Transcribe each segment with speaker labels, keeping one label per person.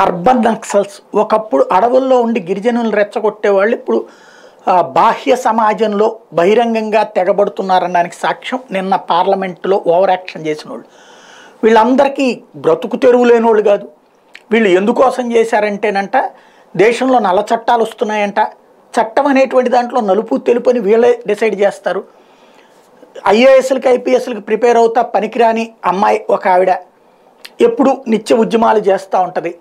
Speaker 1: Urban Naxals ఒకప్పుడు అడవుల్లో ఉండి గిరిజనులు రెచ్చగొట్టేవాళ్ళు ఇప్పుడు బాహ్య సమాజంలో బహిరంగంగా తెగబడుతున్నారనడానికి సాక్ష్యం నిన్న పార్లమెంటులో ఓవర్ యాక్షన్ చేసిన వాళ్ళు. వీళ్ళందరికీ బ్రతుకు తెరువు లేని వాళ్ళు కాదు. వీళ్ళు ఎందుకోసం చేశారంటేనంట, దేశంలో నల్ల చట్టాలు వస్తున్నాయంట, చట్టం అనేటువంటి దాంట్లో నలుపు తెలుపు అని వీళ్ళే డిసైడ్ చేస్తారు. ఐఏఎస్లకి ఐపీఎస్లకి ప్రిపేర్ అవుతా పనికిరాని అమ్మాయి ఒక ఆవిడ ఎప్పుడు నిత్య ఉద్యమాలు చేస్తూ ఉంటుంది.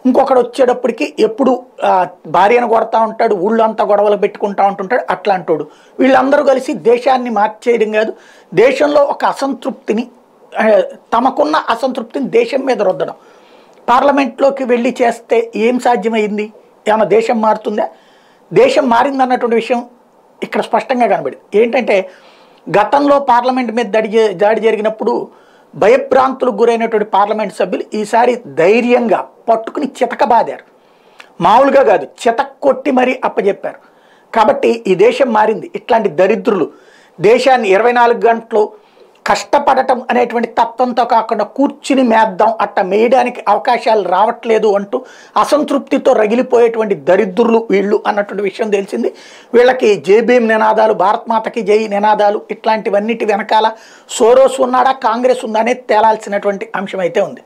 Speaker 1: ఇంకొకడు వచ్చేటప్పటికి ఎప్పుడు భార్యను కొడతా ఉంటాడు, ఊళ్ళో అంతా గొడవలు పెట్టుకుంటూ ఉంటుంటాడు. అట్లాంటోడు వీళ్ళందరూ కలిసి దేశాన్ని మార్చేయడం కాదు, దేశంలో ఒక అసంతృప్తిని, తమకున్న అసంతృప్తిని దేశం మీద రుద్దడం. పార్లమెంట్లోకి వెళ్ళి చేస్తే ఏం సాధ్యమైంది? ఏమైనా దేశం మారుతుందా? దేశం మారిందన్నటువంటి విషయం ఇక్కడ స్పష్టంగా కనబడింది. ఏంటంటే గతంలో పార్లమెంట్ మీద దాడి జరిగినప్పుడు భయభ్రాంతులకు గురైనటువంటి పార్లమెంట్ సభ్యులు ఈసారి ధైర్యంగా పట్టుకుని చితకబాదారు. మామూలుగా కాదు, చితక్కొట్టి మరీ అప్పచెప్పారు. కాబట్టి ఈ దేశం మారింది. ఇట్లాంటి దరిద్రులు దేశాన్ని 24 గంటలు కష్టపడటం అనేటువంటి తత్వంతో కాకుండా కూర్చుని మేద్దాం అట్ట మేయడానికి అవకాశాలు రావట్లేదు అంటూ అసంతృప్తితో రగిలిపోయేటువంటి దరిద్రులు వీళ్ళు అన్నటువంటి విషయం తెలిసింది. వీళ్ళకి జేబీఎం నినాదాలు, భారత్ మాతకి జై నినాదాలు, ఇట్లాంటివన్నిటి వెనకాల సోరోస్ ఉన్నాడా, కాంగ్రెస్ ఉందా అనేది తేలాల్సినటువంటి అంశం అయితే ఉంది.